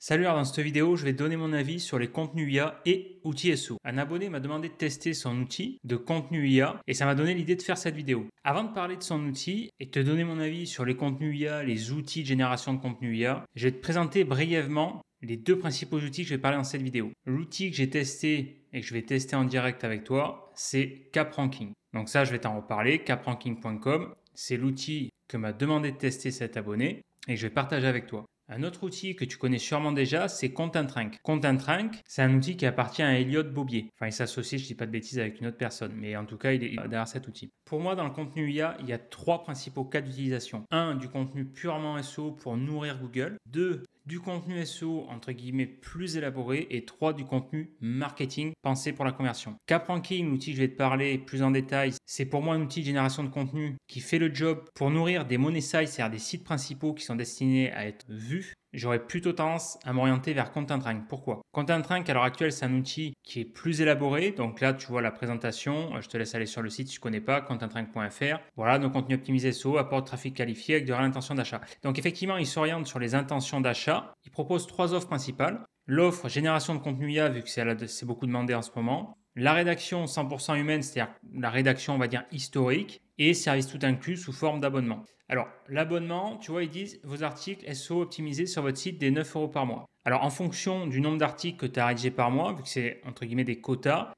Salut, alors dans cette vidéo, je vais te donner mon avis sur les contenus IA et outils SEO. Un abonné m'a demandé de tester son outil de contenu IA et ça m'a donné l'idée de faire cette vidéo. Avant de parler de son outil et de te donner mon avis sur les contenus IA, les outils de génération de contenu IA, je vais te présenter brièvement les deux principaux outils que je vais parler dans cette vidéo. L'outil que j'ai testé et que je vais tester en direct avec toi, c'est CapRanking. Donc ça, je vais t'en reparler. CapRanking.com, c'est l'outil que m'a demandé de tester cet abonné et que je vais partager avec toi. Un autre outil que tu connais sûrement déjà, c'est ContentRank. ContentRank, c'est un outil qui appartient à Elliot Bobier. Enfin, il s'associe, je ne dis pas de bêtises, avec une autre personne, mais en tout cas, il est derrière cet outil. Pour moi, dans le contenu IA, il y a trois principaux cas d'utilisation. Un, du contenu purement SEO pour nourrir Google. Deux, du contenu SEO entre guillemets plus élaboré. Et trois, du contenu marketing pensé pour la conversion. CapRanking, l'outil que je vais te parler plus en détail, c'est pour moi un outil de génération de contenu qui fait le job pour nourrir des money sites, c'est-à-dire des sites principaux qui sont destinés à être vus. J'aurais plutôt tendance à m'orienter vers ContentRank. Pourquoi? ContentRank, à l'heure actuelle, c'est un outil qui est plus élaboré. Donc là, tu vois la présentation. Je te laisse aller sur le site si tu ne connais pas, contentrank.fr. Voilà, nos contenus optimisés SEO, apportent trafic qualifié avec de réelles intentions d'achat. Donc effectivement, il s'oriente sur les intentions d'achat. Il propose trois offres principales. L'offre génération de contenu IA, vu que c'est beaucoup demandé en ce moment. La rédaction 100% humaine, c'est-à-dire la rédaction, on va dire, historique. Et service tout inclus sous forme d'abonnement. Alors, l'abonnement, tu vois, ils disent vos articles SEO optimisés sur votre site des 9 € par mois. Alors, en fonction du nombre d'articles que tu as rédigés par mois, vu que c'est entre guillemets des quotas,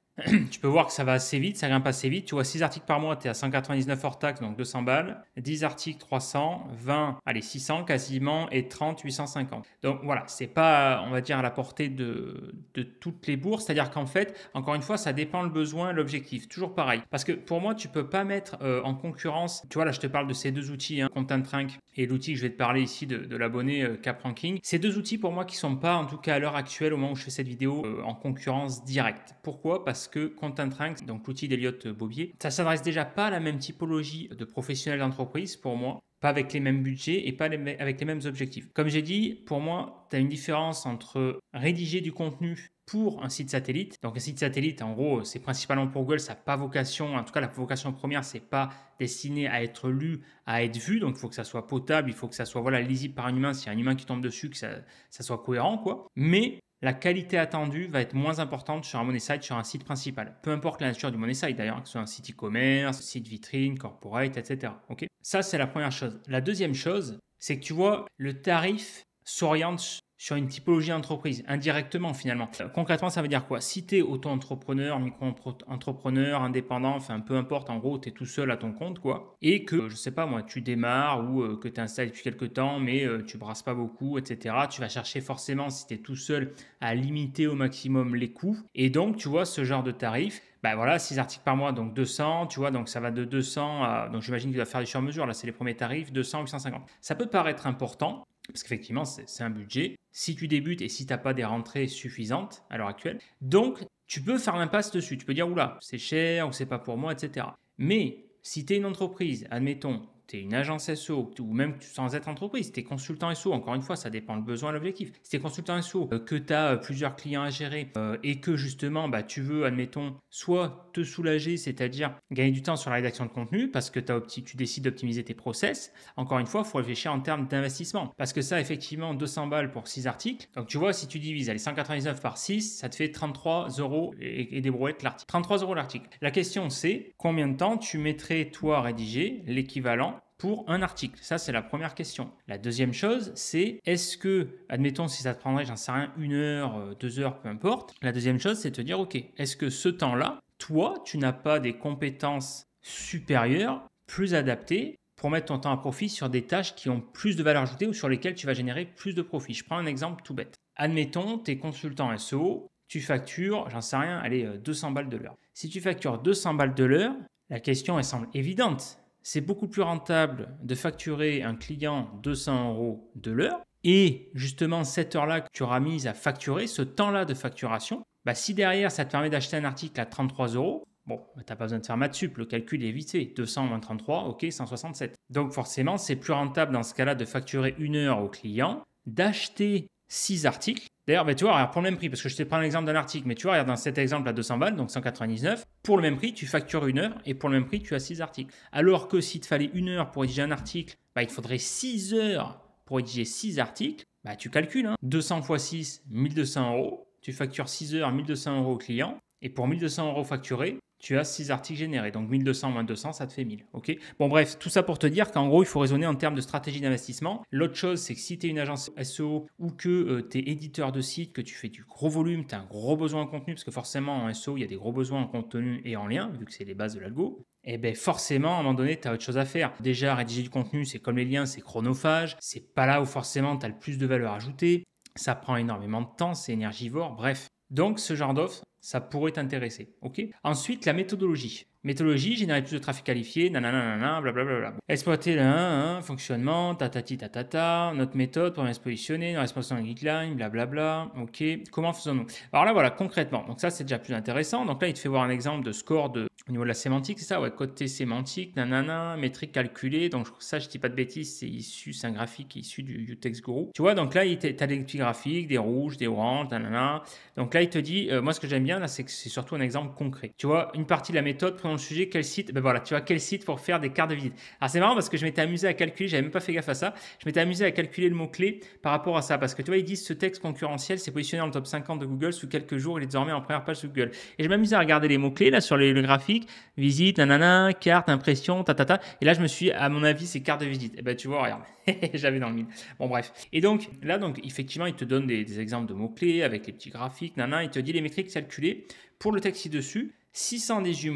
tu peux voir que ça va assez vite, ça grimpe assez vite. Tu vois, 6 articles par mois, tu es à 199 hors taxe, donc 200 balles. 10 articles, 300. 20, allez, 600 quasiment. Et 30, 850. Donc voilà, c'est pas, on va dire, à la portée de toutes les bourses. C'est-à-dire qu'en fait, encore une fois, ça dépend le besoin, l'objectif. Toujours pareil. Parce que pour moi, tu peux pas mettre en concurrence, tu vois, là, je te parle de ces deux outils, ContentRank et l'outil que je vais te parler ici de l'abonné CapRanking. Ces deux outils, pour moi, qui sont pas, en tout cas à l'heure actuelle, au moment où je fais cette vidéo, en concurrence directe. Pourquoi? Parce que ContentRank, donc l'outil d'Elliot Bobier, ça s'adresse déjà pas à la même typologie de professionnels d'entreprise pour moi, pas avec les mêmes budgets et pas avec les mêmes objectifs. Comme j'ai dit, pour moi, tu as une différence entre rédiger du contenu pour un site satellite. Donc un site satellite, en gros, c'est principalement pour Google, ça n'a pas vocation, en tout cas la vocation première, c'est pas destiné à être lu, à être vu. Donc il faut que ça soit potable, il faut que ça soit lisible par un humain. S'il y a un humain qui tombe dessus, que ça soit cohérent, quoi. Mais la qualité attendue va être moins importante sur un money site, sur un site principal. Peu importe la nature du money site d'ailleurs, que ce soit un site e-commerce, site vitrine, corporate, etc. Okay, ça, c'est la première chose. La deuxième chose, c'est que tu vois, le tarif s'oriente sur une typologie d'entreprise, indirectement finalement. Concrètement, ça veut dire quoi? Si tu es auto-entrepreneur, micro-entrepreneur, indépendant, enfin peu importe, en gros, tu es tout seul à ton compte, quoi, et que, je sais pas moi, tu démarres ou que tu es installé depuis quelques temps, mais tu brasses pas beaucoup, etc., tu vas chercher forcément, si tu es tout seul, à limiter au maximum les coûts. Et donc, tu vois, ce genre de tarif, ben voilà, 6 articles par mois, donc 200, tu vois, donc ça va de 200 à, donc j'imagine qu'il va faire du sur-mesure, là c'est les premiers tarifs, 200, 850. Ça peut paraître important, parce qu'effectivement, c'est un budget. Si tu débutes et si tu n'as pas des rentrées suffisantes à l'heure actuelle, donc tu peux faire l'impasse dessus. Tu peux dire, oula, c'est cher ou c'est pas pour moi, etc. Mais si tu es une entreprise, admettons, tu es une agence SEO, ou même sans être entreprise, tu es consultant SEO, encore une fois, ça dépend le besoin et l'objectif. Si tu es consultant SEO, que tu as plusieurs clients à gérer et que justement, tu veux, admettons, soit te soulager, c'est-à-dire gagner du temps sur la rédaction de contenu, parce que tu décides d'optimiser tes process, encore une fois, il faut réfléchir en termes d'investissement. Parce que ça, effectivement, 200 balles pour 6 articles. Donc tu vois, si tu divises, allez, 199 par 6, ça te fait 33 € et des brouettes l'article. 33 € l'article. La question, c'est combien de temps tu mettrais, toi, à rédiger l'équivalent pour un article? Ça, c'est la première question. La deuxième chose, c'est est-ce que, admettons, si ça te prendrait, j'en sais rien, 1 heure, 2 heures, peu importe. La deuxième chose, c'est de te dire, ok, est-ce que ce temps-là, toi, tu n'as pas des compétences supérieures, plus adaptées, pour mettre ton temps à profit sur des tâches qui ont plus de valeur ajoutée ou sur lesquelles tu vas générer plus de profit? Je prends un exemple tout bête. Admettons, tu es consultant SEO, tu factures, j'en sais rien, allez, 200 balles de l'heure. Si tu factures 200 balles de l'heure, la question, elle semble évidente. C'est beaucoup plus rentable de facturer un client 200 € de l'heure et justement cette heure-là que tu auras mise à facturer, ce temps-là de facturation, si derrière ça te permet d'acheter un article à 33 €, bon, tu n'as pas besoin de faire maths sup, le calcul est vite fait. 200 moins 33, ok, 167. Donc forcément, c'est plus rentable dans ce cas-là de facturer 1 heure au client, d'acheter 6 articles. D'ailleurs, tu vois, regarde, pour le même prix, parce que je te prends l'exemple d'un article, mais tu vois, regarde, dans cet exemple à 200 balles, donc 199, pour le même prix, tu factures 1 heure et pour le même prix, tu as 6 articles. Alors que s'il te fallait 1 heure pour rédiger un article, il te faudrait 6 heures pour rédiger 6 articles. Bah, tu calcules, hein. 200 x 6, 1200 euros. Tu factures 6 heures, 1200 euros au client. Et pour 1200 euros facturés, tu as 6 articles générés. Donc 1200 moins 200, ça te fait 1000. Ok. Bon, bref, tout ça pour te dire qu'en gros, il faut raisonner en termes de stratégie d'investissement. L'autre chose, c'est que si tu es une agence SEO ou que tu es éditeur de site, que tu fais du gros volume, tu as un gros besoin en contenu, parce que forcément en SEO, il y a des gros besoins en contenu et en lien, vu que c'est les bases de l'algo. Et bien forcément, à un moment donné, tu as autre chose à faire. Déjà, rédiger du contenu, c'est comme les liens, c'est chronophage. C'est pas là où forcément tu as le plus de valeur ajoutée. Ça prend énormément de temps, c'est énergivore, bref. Donc, ce genre d'offre, ça pourrait t'intéresser. Ok. Ensuite, la méthodologie. Méthodologie, générer plus de trafic qualifié, nanana, blablabla. Exploiter le fonctionnement, tatati tatata, notre méthode pour bien se positionner, nos responsables guidelines, blablabla. Ok. Comment faisons-nous? Alors là, voilà, concrètement. Donc ça, c'est déjà plus intéressant. Donc là, il te fait voir un exemple de score au niveau de la sémantique, c'est ça, ouais, côté sémantique, nanana, métrique calculée. Donc ça, je dis pas de bêtises, c'est un graphique issu du TextGuru. Tu vois, donc là, tu as des petits graphiques, des rouges, des oranges, nanana. Donc là, il te dit, moi, ce que j'aime bien, là, c'est que c'est surtout un exemple concret. Tu vois, une partie de la méthode, prenons le sujet, quel site, ben voilà, tu vois, quel site pour faire des cartes de visite. Alors c'est marrant parce que je m'étais amusé à calculer, j'avais même pas fait gaffe à ça, je m'étais amusé à calculer le mot-clé par rapport à ça, parce que tu vois, ils disent ce texte concurrentiel s'est positionné dans le top 50 de Google sous quelques jours, il est désormais en première page de Google. Et je m'amusais à regarder les mots-clés, là, sur le graphique, visite, nanana, carte, impression, tatata. Et là, je me suis, à mon avis, c'est carte de visite. Et ben, tu vois, regarde, j'avais dans le mille. Bon, bref. Et donc, là, effectivement, il te donne des exemples de mots-clés avec les petits graphiques, nanana, il te dit les métriques calculées pour le texte ci-dessus, 618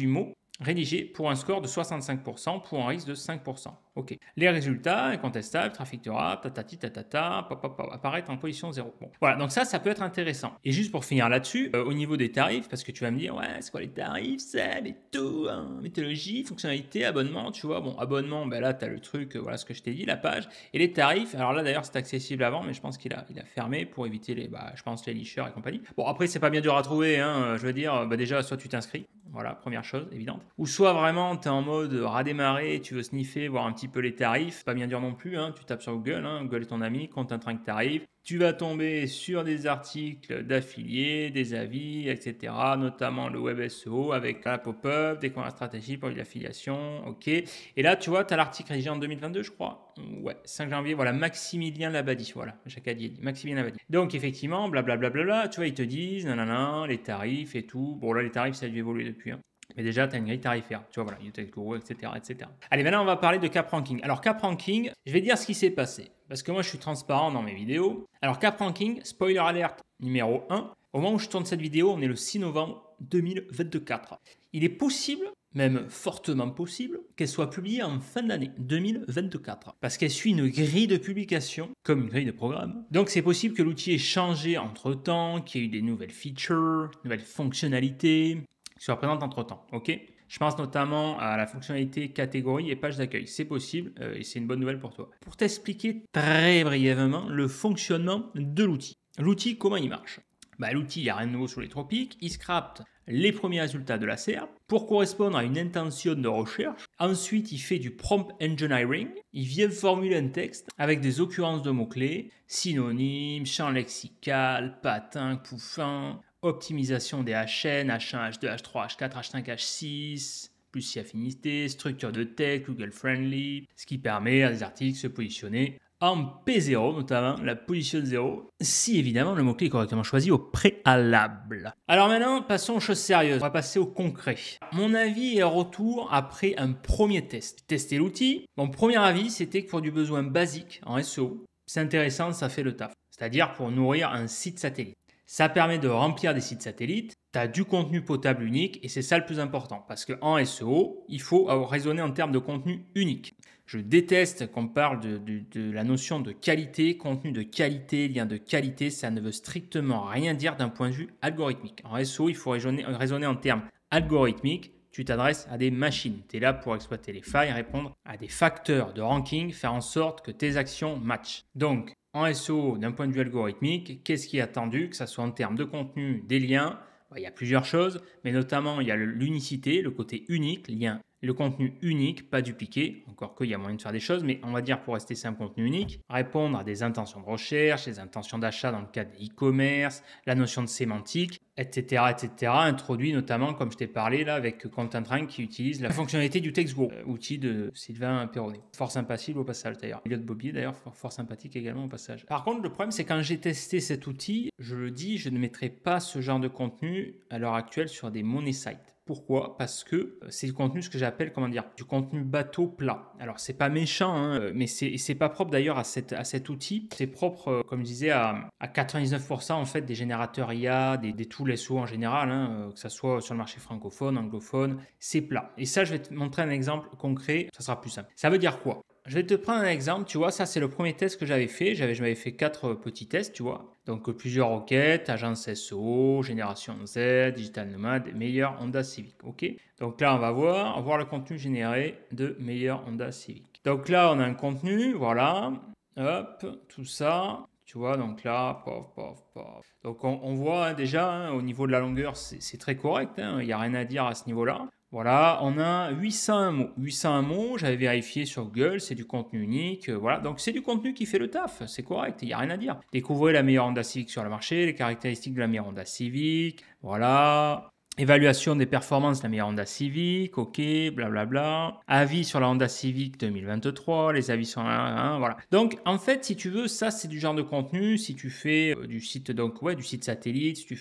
mots rédigés pour un score de 65% pour un risque de 5%. Ok. Les résultats incontestables, trafic durable, tatati tatata, apparaître en position 0. Bon. Voilà, donc ça peut être intéressant. Et juste pour finir là-dessus, au niveau des tarifs, parce que tu vas me dire, ouais, c'est quoi les tarifs, c'est les taux, hein, méthodologie, fonctionnalité, abonnement, tu vois. Bon, abonnement, ben là, tu as le truc, voilà ce que je t'ai dit, la page. Et les tarifs, alors là, d'ailleurs, c'est accessible avant, mais je pense qu'il a fermé pour éviter je pense, les licheurs et compagnie. Bon, après, c'est pas bien dur à trouver, hein, je veux dire, déjà, soit tu t'inscris. Voilà, première chose évidente. Ou soit vraiment, tu es en mode redémarrer, tu veux sniffer, voir un petit peu les tarifs. Pas bien dur non plus, hein. Tu tapes sur Google, hein. Google est ton ami, compte un train de tarifs. Tu vas tomber sur des articles d'affiliés, des avis, etc. Notamment le web SEO avec la pop-up, découvrir la stratégie pour l'affiliation. Ok. Et là, tu vois, tu as l'article rédigé en 2022, je crois. Ouais, 5 janvier. Voilà, Maximilien Labadie. Voilà, chaque dit. Maximilien Labadie. Donc, effectivement, blablabla. Tu vois, ils te disent, nanana, les tarifs et tout. Bon, là, les tarifs, ça a dû évoluer depuis. Hein. Mais déjà, tu as une grille tarifaire. Tu vois, voilà, YouTube Guru, etc., etc. Allez, maintenant, on va parler de CapRanking. Alors, CapRanking, je vais dire ce qui s'est passé. Parce que moi, je suis transparent dans mes vidéos. Alors, CapRanking, spoiler alert numéro 1. Au moment où je tourne cette vidéo, on est le 6 novembre 2024. Il est possible, même fortement possible, qu'elle soit publiée en fin d'année 2024. Parce qu'elle suit une grille de publication, comme une grille de programme. Donc, c'est possible que l'outil ait changé entre-temps, qu'il y ait eu des nouvelles features, nouvelles fonctionnalités qui se représentent entre-temps, ok? Je pense notamment à la fonctionnalité catégorie et page d'accueil. C'est possible et c'est une bonne nouvelle pour toi. Pour t'expliquer très brièvement le fonctionnement de l'outil. L'outil, comment il marche? L'outil, il n'y a rien de nouveau sur les tropiques. Il scrape les premiers résultats de la SERP pour correspondre à une intention de recherche. Ensuite, il fait du prompt engineering. Il vient formuler un texte avec des occurrences de mots-clés, synonymes, champ lexical, patin, couffin, optimisation des HN, H1, H2, H3, H4, H5, H6, plus si affinité, structure de texte, Google Friendly, ce qui permet à des articles de se positionner en P0, notamment la position 0, si évidemment le mot-clé est correctement choisi au préalable. Alors maintenant, passons aux choses sérieuses. On va passer au concret. Mon avis et retour après un premier test. Tester l'outil. Mon premier avis, c'était que pour du besoin basique en SEO, c'est intéressant, ça fait le taf. C'est-à-dire pour nourrir un site satellite. Ça permet de remplir des sites satellites, tu as du contenu potable unique et c'est ça le plus important parce qu'en SEO, il faut raisonner en termes de contenu unique. Je déteste qu'on parle de la notion de qualité, contenu de qualité, lien de qualité, ça ne veut strictement rien dire d'un point de vue algorithmique. En SEO, il faut raisonner en termes algorithmiques. Tu t'adresses à des machines. Tu es là pour exploiter les failles, répondre à des facteurs de ranking, faire en sorte que tes actions matchent. Donc, en SEO, d'un point de vue algorithmique, qu'est-ce qui est attendu, que ce soit en termes de contenu, des liens? Il y a plusieurs choses, mais notamment il y a l'unicité, le côté unique, lien le contenu unique, pas dupliqué, encore qu'il y a moyen de faire des choses, mais on va dire pour rester simple, contenu unique, répondre à des intentions de recherche, des intentions d'achat dans le cadre de e-commerce, la notion de sémantique, etc., etc., introduit notamment, comme je t'ai parlé là, avec Content Rank qui utilise la fonctionnalité du TextGo, outil de Sylvain Perronnet. Fort sympathique au passage d'ailleurs. Elliot Bobier d'ailleurs, fort sympathique également au passage. Par contre, le problème, c'est quand j'ai testé cet outil, je le dis, je ne mettrai pas ce genre de contenu à l'heure actuelle sur des money sites. Pourquoi? Parce que c'est du contenu, ce que j'appelle, comment dire, du contenu bateau plat. Alors, c'est pas méchant, hein, mais c'est pas propre d'ailleurs à cet outil. C'est propre, comme je disais, à 99% en fait des générateurs IA, des tools SEO en général, hein, que ça soit sur le marché francophone, anglophone, c'est plat. Et ça, je vais te montrer un exemple concret, ça sera plus simple. Ça veut dire quoi? Je vais te prendre un exemple, tu vois, ça c'est le premier test que j'avais fait. J'avais fait 4 petits tests, tu vois. Donc plusieurs requêtes, agence SEO, génération Z, digital nomade, meilleur Honda Civic. Ok. Donc là, on va voir le contenu généré de meilleur Honda Civic. Donc là, on a un contenu, voilà. Hop, tout ça. Tu vois, donc là, pof, pof, pof. Donc on voit hein, déjà, hein, au niveau de la longueur, c'est très correct. Hein, il n'y a rien à dire à ce niveau-là. Voilà, on a 801 mots. 801 mots, j'avais vérifié sur Google, c'est du contenu unique. Voilà, donc c'est du contenu qui fait le taf, c'est correct, il n'y a rien à dire. Découvrez la meilleure Honda Civic sur le marché, les caractéristiques de la meilleure Honda Civic. Voilà. Évaluation des performances de la meilleure Honda Civic, ok, blablabla. Avis sur la Honda Civic 2023, les avis sur la... voilà. Donc, en fait, si tu veux, ça, c'est du genre de contenu. Si tu fais du site, donc, ouais, du site satellite, si tu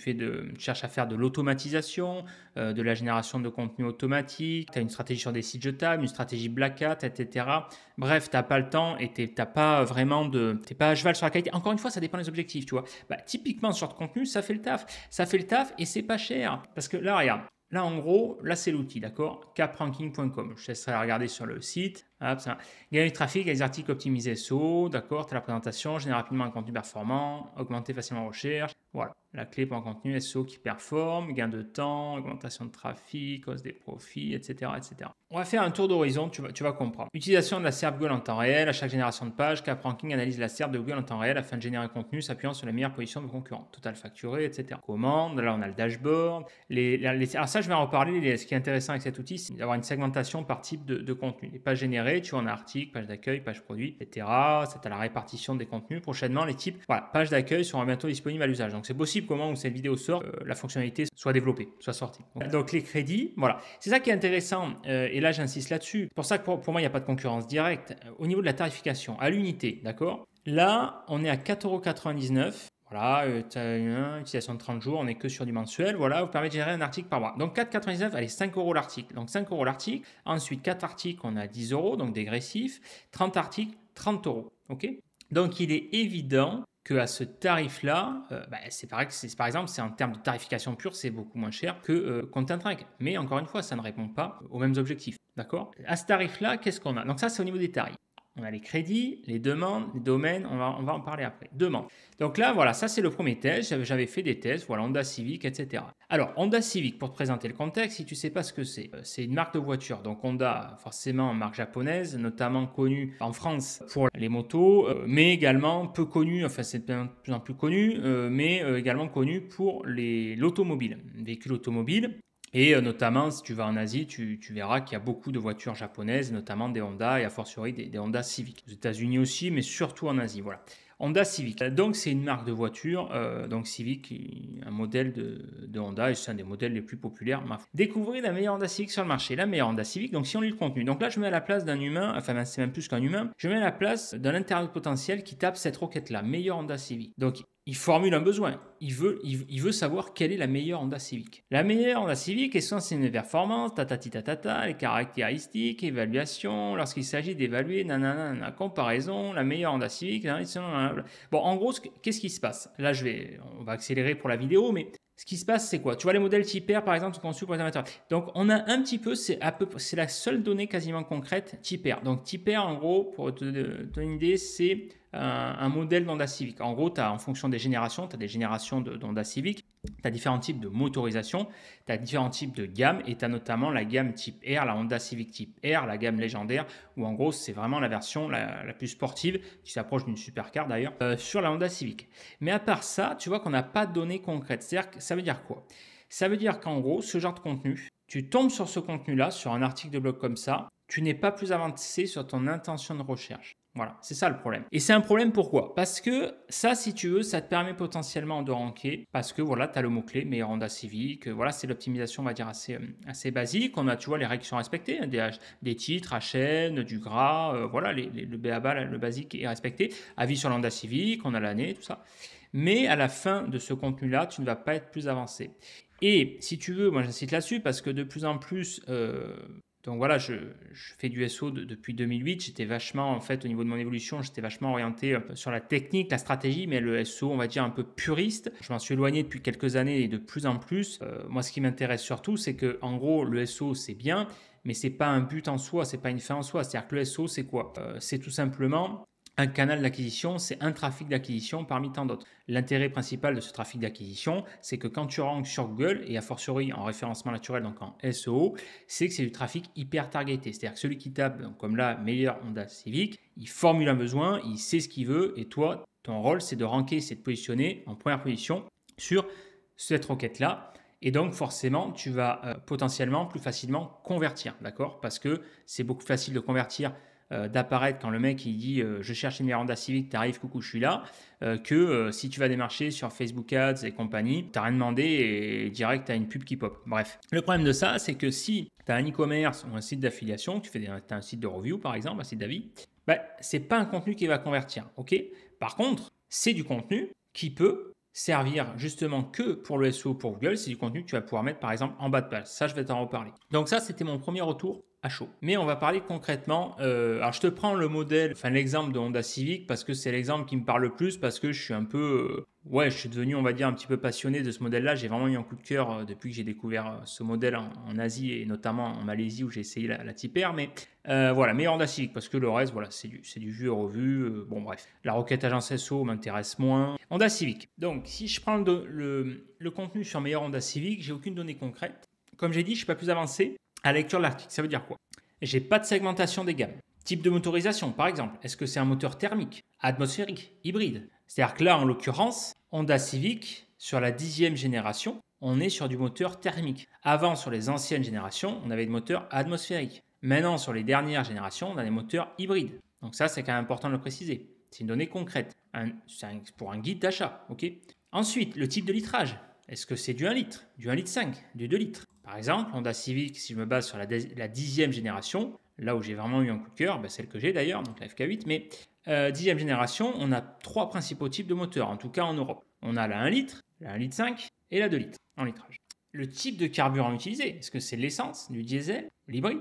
cherches à faire de l'automatisation, de la génération de contenu automatique, tu as une stratégie sur des sites jetables, une stratégie Black Hat, etc. Bref, tu n'as pas le temps et tu n'as pas vraiment de... Tu n'es pas à cheval sur la qualité. Encore une fois, ça dépend des objectifs, tu vois. Bah, typiquement, ce genre de contenu, ça fait le taf. Ça fait le taf et c'est pas cher. Parce que là, regarde. Là, en gros, là, c'est l'outil, d'accord? Capranking.com. Je te laisserai regarder sur le site. Hop, ça. Gagner du trafic, les articles optimisés SEO, d'accord? Tu as la présentation, générer rapidement un contenu performant, augmenter facilement la recherche. Voilà, la clé pour un contenu SEO qui performe, gain de temps, augmentation de trafic, hausse des profits, etc., etc. On va faire un tour d'horizon, tu vas comprendre. Utilisation de la SERP Google en temps réel. À chaque génération de page, Capranking analyse la SERP de Google en temps réel afin de générer un contenu s'appuyant sur les meilleures positions de vos concurrents. Total facturé, etc. Commande, là on a le dashboard. Alors ça, je vais en reparler. Ce qui est intéressant avec cet outil, c'est d'avoir une segmentation par type de contenu. Les pages générées, tu vois, en article, page d'accueil, page produit, etc. C'est à la répartition des contenus. Prochainement, les types, voilà, pages d'accueil seront bientôt disponibles à l'usage. Donc c'est possible qu'au moment où cette vidéo sort, la fonctionnalité soit développée, soit sortie. Donc les crédits, voilà. C'est ça qui est intéressant. Et là, j'insiste là-dessus. C'est pour ça que pour moi, il n'y a pas de concurrence directe. Au niveau de la tarification, à l'unité, d'accord? Là, on est à 4,99 €. Voilà, tu as une utilisation de 30 jours, on n'est que sur du mensuel. Voilà, vous permet de générer un article par mois. Donc 4,99, allez, 5 € l'article. Donc 5 € l'article. Ensuite, 4 articles, on a 10 €, donc dégressif. 30 articles, 30 €. OK? Donc il est évident qu'à ce tarif-là, c'est pareil, par exemple, c'est en termes de tarification pure, c'est beaucoup moins cher que Content Rank. Mais encore une fois, ça ne répond pas aux mêmes objectifs. D'accord? À ce tarif-là, qu'est-ce qu'on a? Donc ça, c'est au niveau des tarifs. On a les crédits, les demandes, les domaines, on va en parler après. Demandes. Donc là, voilà, ça c'est le premier test. J'avais fait des tests, voilà, Honda Civic, etc. Alors, Honda Civic, pour te présenter le contexte, si tu ne sais pas ce que c'est une marque de voiture. Donc Honda, forcément, marque japonaise, notamment connue en France pour les motos, mais également peu connue, enfin c'est de plus en plus connu, mais également connue pour l'automobile, véhicule automobile. Et notamment, si tu vas en Asie, tu verras qu'il y a beaucoup de voitures japonaises, notamment des Honda et a fortiori des Honda Civic. Aux États-Unis aussi, mais surtout en Asie. Voilà. Honda Civic. Donc, c'est une marque de voiture, donc Civic, un modèle de Honda, et c'est un des modèles les plus populaires. Découvrez la meilleure Honda Civic sur le marché. La meilleure Honda Civic, donc si on lit le contenu. Donc là, je mets à la place d'un humain, enfin, c'est même plus qu'un humain, je mets à la place d'un internaute potentiel qui tape cette requête-là, meilleure Honda Civic. Donc, il formule un besoin. Il veut savoir quelle est la meilleure Honda Civic. La meilleure Honda Civic est censée une performance, les caractéristiques, évaluation, lorsqu'il s'agit d'évaluer, nanana, comparaison, la meilleure Honda Civic, nanana. Bon, en gros, qu'est-ce qui se passe? Là, on va accélérer pour la vidéo, mais ce qui se passe, c'est quoi? Tu vois, les modèles type R, par exemple, sont conçus pour les amateurs. Donc, on a un petit peu, c'est la seule donnée quasiment concrète type R. Donc, type R, en gros, pour te donner une idée, c'est un modèle d'Honda Civic. En gros, en fonction des générations, tu as des générations d'Honda Civic, tu as différents types de motorisation, tu as différents types de gammes, et tu as notamment la gamme type R, la Honda Civic type R, la gamme légendaire, où en gros, c'est vraiment la version la plus sportive, qui s'approche d'une supercar d'ailleurs, sur la Honda Civic. Mais à part ça, tu vois qu'on n'a pas de données concrètes. C'est-à-dire que ça veut dire quoi? Ça veut dire qu'en gros, ce genre de contenu, tu tombes sur ce contenu-là, sur un article de blog comme ça, tu n'es pas plus avancé sur ton intention de recherche. Voilà, c'est ça le problème. Et c'est un problème pourquoi? Parce que ça, si tu veux, ça te permet potentiellement de ranker parce que voilà, tu as le mot-clé meilleur Honda Civic. Voilà, c'est l'optimisation, on va dire, assez basique. On a, tu vois, les règles qui sont respectées, hein, des titres, HN, du gras, voilà, le BABA, le basique est respecté. Avis sur l'Honda Civic, on a l'année, tout ça. Mais à la fin de ce contenu-là, tu ne vas pas être plus avancé. Et si tu veux, moi j'incite là-dessus parce que de plus en plus, donc voilà, je fais du SEO depuis 2008. J'étais vachement, en fait, au niveau de mon évolution, j'étais vachement orienté sur la technique, la stratégie, mais le SEO, on va dire, un peu puriste. Je m'en suis éloigné depuis quelques années et de plus en plus. Moi, ce qui m'intéresse surtout, c'est que, en gros, le SEO, c'est bien, mais c'est pas un but en soi, c'est pas une fin en soi. C'est-à-dire que le SEO, c'est quoi? C'est tout simplement un canal d'acquisition, c'est un trafic d'acquisition parmi tant d'autres. L'intérêt principal de ce trafic d'acquisition, c'est que quand tu ranks sur Google, et a fortiori en référencement naturel, donc en SEO, c'est que c'est du trafic hyper targeté. C'est-à-dire que celui qui tape, donc comme là, meilleur Honda Civic, il formule un besoin, il sait ce qu'il veut, et toi, ton rôle, c'est de ranker, c'est de positionner en première position sur cette requête-là. Et donc, forcément, tu vas potentiellement plus facilement convertir, d'accord? Parce que c'est beaucoup plus facile de convertir d'apparaître quand le mec il dit je cherche une Honda Civic, t'arrives, coucou, je suis là, que si tu vas démarcher sur Facebook Ads et compagnie, t'as rien demandé et direct t'as une pub qui pop. Bref, le problème de ça, c'est que si tu as un e-commerce ou un site d'affiliation, tu as un site de review par exemple, un site d'avis, bah, c'est pas un contenu qui va convertir, ok? Par contre, c'est du contenu qui peut servir justement que pour le SEO pour Google. C'est du contenu que tu vas pouvoir mettre par exemple en bas de page. Ça, je vais t'en reparler. Donc ça, c'était mon premier retour à chaud. Mais on va parler concrètement. Alors, je te prends le modèle, enfin l'exemple de Honda Civic parce que c'est l'exemple qui me parle le plus parce que je suis un peu, ouais, je suis devenu, on va dire, un petit peu passionné de ce modèle-là. J'ai vraiment eu un coup de cœur depuis que j'ai découvert ce modèle en Asie et notamment en Malaisie où j'ai essayé la Type R. Mais voilà, meilleur Honda Civic parce que le reste, voilà, c'est du vu et revu. Bon, bref, la requête agence SEO m'intéresse moins. Honda Civic. Donc, si je prends le contenu sur meilleur Honda Civic, j'ai aucune donnée concrète. Comme j'ai dit, je ne suis pas plus avancé à la lecture de l'article. Ça veut dire quoi? J'ai pas de segmentation des gammes. Type de motorisation, par exemple. Est-ce que c'est un moteur thermique, atmosphérique, hybride? C'est-à-dire que là, en l'occurrence, Honda Civic, sur la 10e génération, on est sur du moteur thermique. Avant, sur les anciennes générations, on avait des moteurs atmosphériques. Maintenant, sur les dernières générations, on a des moteurs hybrides. Donc ça, c'est quand même important de le préciser. C'est une donnée concrète. Pour un guide d'achat. Ok. Ensuite, le type de litrage. Est-ce que c'est du 1 litre, du 1 litre 5, du 2 litres? Par exemple, Honda Civic, si je me base sur la 10e génération, là où j'ai vraiment eu un coup de cœur, celle que j'ai d'ailleurs, donc la FK8, mais 10e génération, on a 3 principaux types de moteurs, en tout cas en Europe. On a la 1 litre, la 1 litre 5 et la 2 litres en litrage. Le type de carburant utilisé, est-ce que c'est l'essence, du diesel, l'hybride?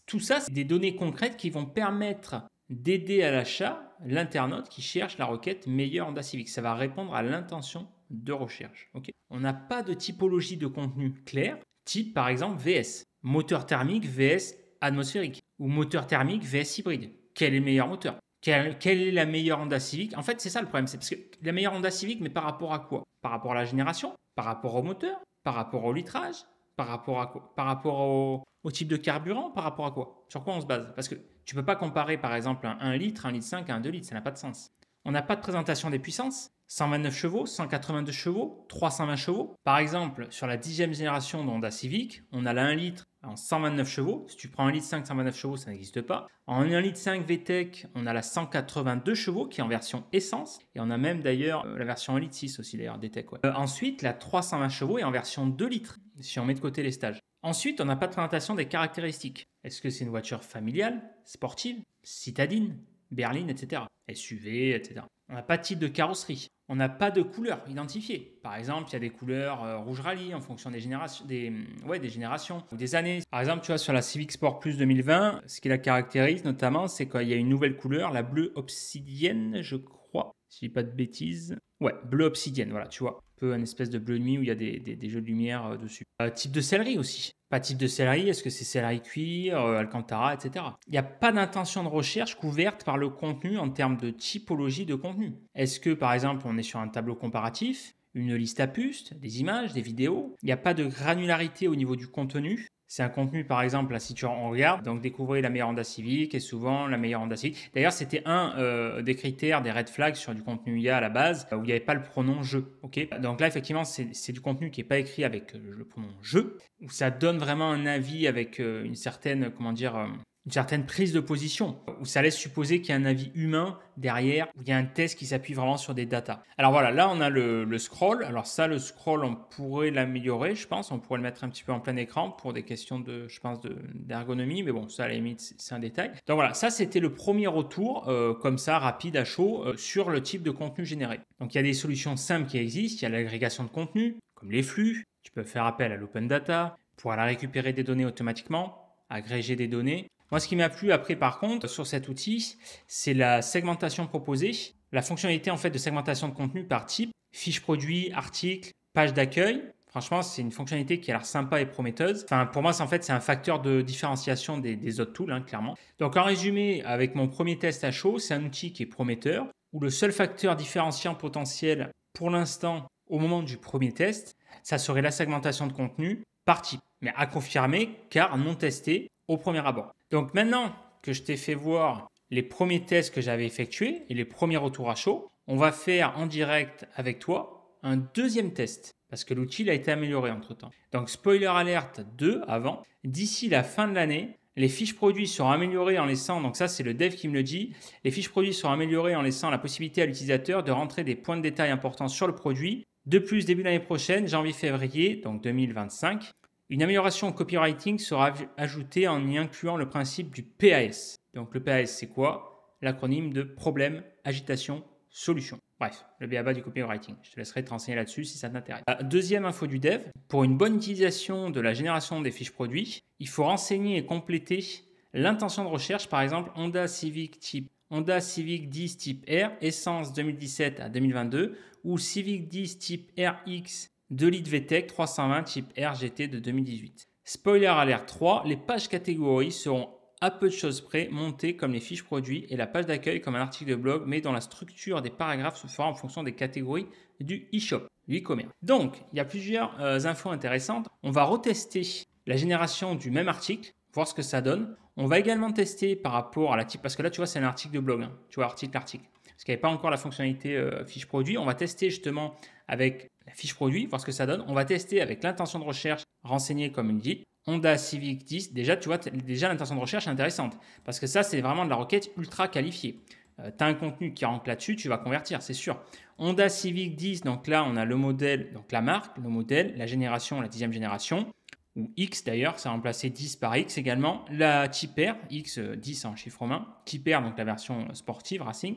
Tout ça, c'est des données concrètes qui vont permettre d'aider à l'achat l'internaute qui cherche la requête meilleur Honda Civic. Ça va répondre à l'intention de recherche. Okay. On n'a pas de typologie de contenu clair, type par exemple VS, moteur thermique VS atmosphérique, ou moteur thermique VS hybride. Quel est le meilleur moteur? Quelle est la meilleure Honda Civic? En fait, c'est ça le problème, c'est parce que la meilleure Honda Civic, mais par rapport à quoi? Par rapport à la génération? Par rapport au moteur? Par rapport au litrage? Par rapport à quoi? Par rapport au type de carburant? Par rapport à quoi? Sur quoi on se base? Parce que tu ne peux pas comparer par exemple un 1 litre, 1 litre 5 à un 2 litres, ça n'a pas de sens. On n'a pas de présentation des puissances. 129 chevaux, 182 chevaux, 320 chevaux. Par exemple, sur la 10e génération de Honda Civic, on a la 1 litre en 129 chevaux. Si tu prends 1 litre 5, 129 chevaux, ça n'existe pas. En 1 litre 5 VTEC, on a la 182 chevaux qui est en version essence. Et on a même d'ailleurs la version 1 litre 6 aussi d'ailleurs, DTEC. Ouais. Ensuite, la 320 chevaux est en version 2 litres, si on met de côté les stages. Ensuite, on n'a pas de présentation des caractéristiques. Est-ce que c'est une voiture familiale, sportive, citadine, berline, etc. SUV, etc. On n'a pas de type de carrosserie. On n'a pas de couleur identifiée. Par exemple, il y a des couleurs rouge rallye en fonction des générations, des générations ou des années. Par exemple, tu vois, sur la Civic Sport Plus 2020, ce qui la caractérise notamment, c'est qu'il y a une nouvelle couleur, la bleue obsidienne, je crois, si je dis pas de bêtises. Ouais, bleu obsidienne, voilà, tu vois. Un peu une espèce de bleu nuit où il y a des jeux de lumière dessus. Type de sellerie aussi. Pas type de sellerie, est-ce que c'est sellerie cuir, alcantara, etc. Il n'y a pas d'intention de recherche couverte par le contenu en termes de typologie de contenu. Est-ce que, par exemple, on est sur un tableau comparatif, une liste à puces, des images, des vidéos? Il n'y a pas de granularité au niveau du contenu. C'est un contenu, par exemple, là, si on regarde, donc découvrez la meilleure Honda Civic et souvent la meilleure Honda Civic. D'ailleurs, c'était un des critères, des red flags sur du contenu IA à la base, où il n'y avait pas le pronom je. Ok. Donc là, effectivement, c'est du contenu qui n'est pas écrit avec le pronom je, où ça donne vraiment un avis avec une certaine, comment dire, une certaine prise de position, où ça laisse supposer qu'il y a un avis humain derrière, où il y a un test qui s'appuie vraiment sur des datas. Alors voilà, là on a le scroll. Alors ça, le scroll, on pourrait l'améliorer, je pense. On pourrait le mettre un petit peu en plein écran pour des questions de, je pense, d'ergonomie, mais bon, ça à la limite, c'est un détail. Donc voilà, ça c'était le premier retour, comme ça, rapide à chaud, sur le type de contenu généré. Donc il y a des solutions simples qui existent. Il y a l'agrégation de contenu, comme les flux. Tu peux faire appel à l'open data pour aller récupérer des données automatiquement, agréger des données. Moi, ce qui m'a plu après, par contre, sur cet outil, c'est la segmentation proposée. La fonctionnalité en fait de segmentation de contenu par type, fiche produit, article, page d'accueil. Franchement, c'est une fonctionnalité qui a l'air sympa et prometteuse. Enfin, pour moi, c'est un facteur de différenciation des autres tools, hein, clairement. Donc, en résumé, avec mon premier test à chaud, c'est un outil qui est prometteur, où le seul facteur différenciant potentiel pour l'instant, au moment du premier test, ça serait la segmentation de contenu par type, mais à confirmer car non testé au premier abord. Donc maintenant que je t'ai fait voir les premiers tests que j'avais effectués et les premiers retours à chaud, on va faire en direct avec toi un deuxième test parce que l'outil a été amélioré entre-temps. Donc spoiler alert 2 avant, d'ici la fin de l'année, les fiches produits seront améliorées en laissant, donc ça c'est le dev qui me le dit, les fiches produits seront améliorées en laissant la possibilité à l'utilisateur de rentrer des points de détail importants sur le produit. De plus, début de l'année prochaine, janvier-février, donc 2025, une amélioration au copywriting sera ajoutée en y incluant le principe du PAS. Donc le PAS, c'est quoi? L'acronyme de problème, agitation, solution. Bref, le b.a.-ba du copywriting. Je te laisserai te renseigner là-dessus si ça t'intéresse. Deuxième info du dev, pour une bonne utilisation de la génération des fiches produits, il faut renseigner et compléter l'intention de recherche, par exemple Honda Civic type Honda Civic 10 type R, essence 2017 à 2022, ou Civic 10 type RX 2 litres VTEC 320 type RGT de 2018. Spoiler alert 3, les pages catégories seront à peu de choses près montées comme les fiches produits et la page d'accueil comme un article de blog, mais dont la structure des paragraphes se fera en fonction des catégories du e-shop, du e-commerce. Donc, il y a plusieurs infos intéressantes. On va retester la génération du même article, voir ce que ça donne. On va également tester par rapport à la type, parce que là, tu vois, c'est un article de blog, hein. Tu vois, article. Parce qu'il n'y avait pas encore la fonctionnalité fiche produit. On va tester justement avec la fiche produit, voir ce que ça donne. On va tester avec l'intention de recherche renseignée comme il dit. Honda Civic 10, déjà, tu vois, déjà l'intention de recherche est intéressante parce que ça, c'est vraiment de la requête ultra qualifiée. Tu as un contenu qui rentre là-dessus, tu vas convertir, c'est sûr. Honda Civic 10, donc là, on a le modèle, donc la marque, le modèle, la génération, la 10e génération, ou X d'ailleurs, ça a remplacé 10 par X également. La type R, X 10 en chiffre romain, type R, donc la version sportive, racing.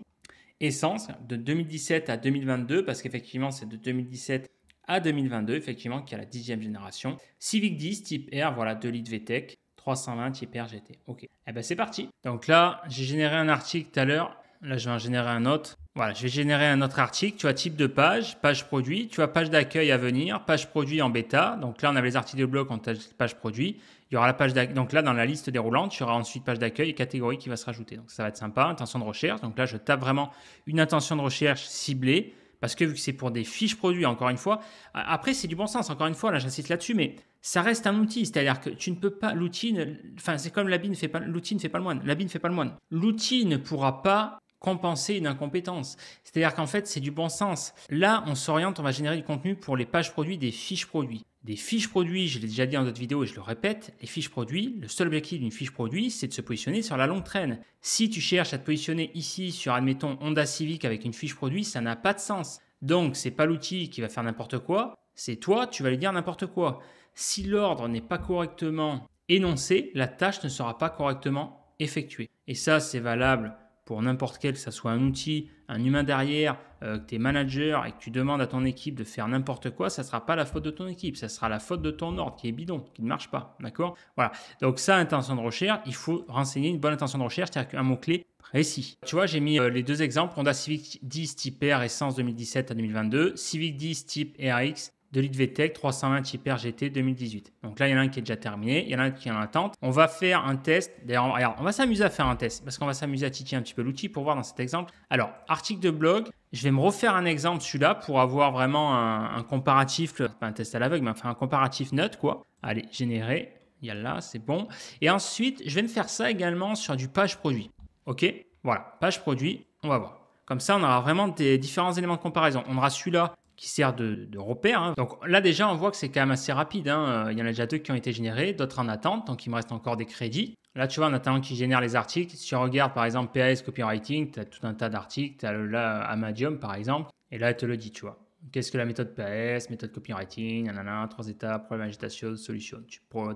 Essence de 2017 à 2022, parce qu'effectivement, c'est de 2017 à 2022, effectivement, qui a la 10e génération. Civic 10 type R, voilà, 2 litres VTEC, 320 type R GT. Ok, eh ben c'est parti. Donc là, j'ai généré un article tout à l'heure. Là, je vais en générer un autre. Voilà, je vais générer un autre article. Tu as type de page, page produit. Tu as page d'accueil à venir, page produit en bêta. Donc là, on avait les articles de blog, on a page produit. Il y aura la page d'accueil. Donc là, dans la liste déroulante, il y aura ensuite page d'accueil et catégorie qui va se rajouter. Donc ça va être sympa. Intention de recherche. Donc là, je tape vraiment une intention de recherche ciblée. Parce que vu que c'est pour des fiches produits, encore une fois, après c'est du bon sens, encore une fois, là j'insiste là-dessus, mais ça reste un outil, c'est-à-dire que tu ne peux pas, l'outil, enfin c'est comme l'habit ne fait pas, l'outil ne fait pas le moine, l'habit ne fait pas le moine. L'outil ne pourra pas compenser une incompétence. C'est-à-dire qu'en fait, c'est du bon sens. Là, on s'oriente, on va générer du contenu pour les pages produits des fiches produits. Des fiches produits, je l'ai déjà dit dans d'autres vidéos et je le répète, les fiches produits, le seul objectif d'une fiche produit, c'est de se positionner sur la longue traîne. Si tu cherches à te positionner ici sur, admettons, Honda Civic avec une fiche produit, ça n'a pas de sens. Donc, c'est pas l'outil qui va faire n'importe quoi, c'est toi, tu vas lui dire n'importe quoi. Si l'ordre n'est pas correctement énoncé, la tâche ne sera pas correctement effectuée. Et ça, c'est valable pour n'importe quel, que ce soit un outil, un humain derrière, que tu es manager et que tu demandes à ton équipe de faire n'importe quoi, ça ne sera pas la faute de ton équipe, ça sera la faute de ton ordre qui est bidon, qui ne marche pas, d'accord? Voilà, donc ça, intention de recherche, il faut renseigner une bonne intention de recherche, c'est-à-dire un mot-clé précis. Tu vois, j'ai mis les deux exemples, Honda Civic 10 type R, essence 2017 à 2022, Civic 10 type RX, 2 litres VTEC, 320 type RGT 2018. Donc là, il y en a un qui est déjà terminé, il y en a un qui est en attente. On va faire un test. D'ailleurs, regarde, on va s'amuser à faire un test parce qu'on va s'amuser à titiller un petit peu l'outil pour voir dans cet exemple. Alors, article de blog, je vais me refaire un exemple celui-là pour avoir vraiment un comparatif, pas un test à l'aveugle, mais enfin un comparatif neutre, quoi. Allez, générer, Yalla, c'est bon. Et ensuite, je vais me faire ça également sur du page produit. OK? Voilà, page produit, on va voir. Comme ça, on aura vraiment des différents éléments de comparaison. On aura celui-là qui sert de repère, hein. Donc là, déjà, on voit que c'est quand même assez rapide, hein. Il y en a déjà 2 qui ont été générés, d'autres en attente. Donc, il me reste encore des crédits. Là, tu vois, en attendant qui génère les articles. Si on regarde, par exemple, PAS Copywriting, tu as tout un tas d'articles. Tu as là, Amadium, par exemple. Et là, elle te le dit, tu vois. Qu'est-ce que la méthode PAS, méthode copywriting, nanana, 3 étapes, problème, agitation, solution.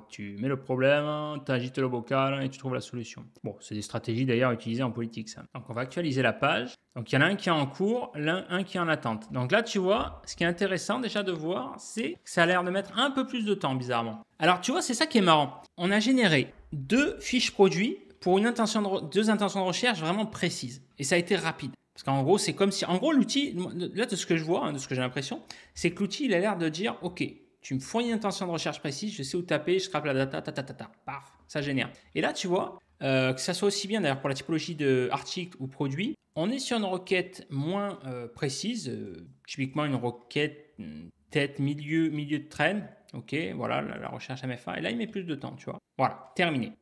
Tu mets le problème, tu agites le bocal et tu trouves la solution. Bon, c'est des stratégies d'ailleurs utilisées en politique, ça. Donc, on va actualiser la page. Donc, il y en a un qui est en cours, un qui est en attente. Donc là, tu vois, ce qui est intéressant déjà de voir, c'est que ça a l'air de mettre un peu plus de temps, bizarrement. Alors, tu vois, c'est ça qui est marrant. On a généré 2 fiches produits pour deux intentions de recherche vraiment précises. Et ça a été rapide. Parce qu'en gros, c'est comme si, en gros, l'outil, là, de ce que je vois, hein, de ce que j'ai l'impression, c'est que l'outil, il a l'air de dire, OK, tu me fournis une intention de recherche précise, je sais où taper, je scrape la data, paf, ça génère. Et là, tu vois, que ça soit aussi bien d'ailleurs pour la typologie d'article ou produit, on est sur une requête moins précise, typiquement une requête tête, milieu de traîne. OK, voilà, la recherche MFA. Et là, il met plus de temps, tu vois. Voilà, terminé.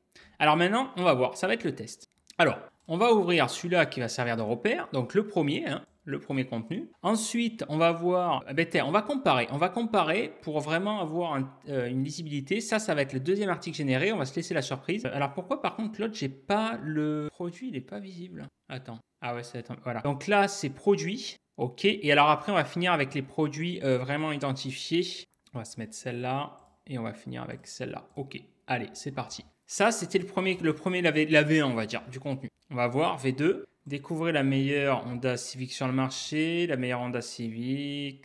Alors maintenant, on va voir, ça va être le test. Alors, on va ouvrir celui-là qui va servir de repère, donc le premier, hein, le premier contenu. Ensuite, on va voir, on va comparer pour vraiment avoir une lisibilité. Ça va être le deuxième article généré, on va se laisser la surprise. Alors pourquoi par contre l'autre, j'ai pas le produit, il n'est pas visible. Attends, ah ouais, ça va être, voilà. Donc là, c'est produit, ok. Et alors après, on va finir avec les produits vraiment identifiés. On va se mettre celle-là et on va finir avec celle-là. Ok, allez, c'est parti. Ça, c'était le premier la V1, on va dire, du contenu. On va voir V2. Découvrez la meilleure Honda Civic sur le marché, la meilleure Honda Civic,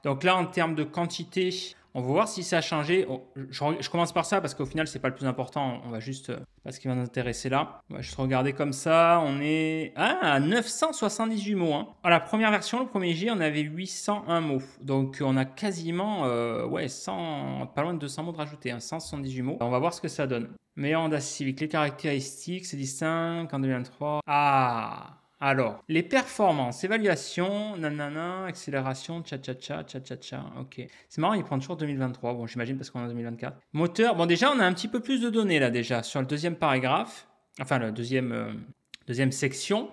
Donc là, en termes de quantité, on va voir si ça a changé. Je commence par ça parce qu'au final, c'est pas le plus important. On va juste, parce qu'il va nous intéresser là. On va juste regarder comme ça. On est à 978 mots, hein. À la première version, le premier J, on avait 801 mots. Donc on a quasiment, pas loin de 200 mots de rajouter, hein, 178 mots. On va voir ce que ça donne. Meilleur Honda Civic, les caractéristiques, c'est distinct en 2023. Ah, alors, les performances, évaluation, nanana, accélération, tcha-tcha-tcha, tcha-tcha-tcha, ok. C'est marrant, il prend toujours 2023, bon, j'imagine parce qu'on est en 2024. Moteur, bon, déjà, on a un petit peu plus de données là, déjà, sur le deuxième paragraphe, enfin, la deuxième section.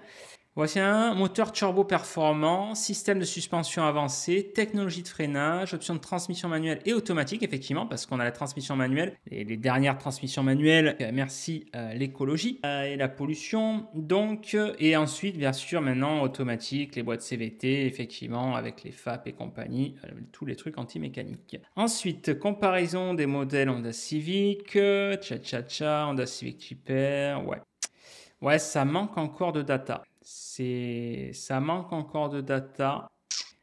Voici un moteur turbo performant, système de suspension avancé, technologie de freinage, option de transmission manuelle et automatique, effectivement, parce qu'on a la transmission manuelle, les dernières transmissions manuelles, merci l'écologie et la pollution. Donc, et ensuite, bien sûr, maintenant, automatique, les boîtes CVT, effectivement, avec les FAP et compagnie, tous les trucs anti-mécaniques. Ensuite, comparaison des modèles Honda Civic, Honda Civic Type-R, ouais. Ouais, ça manque encore de data. Ça manque encore de data.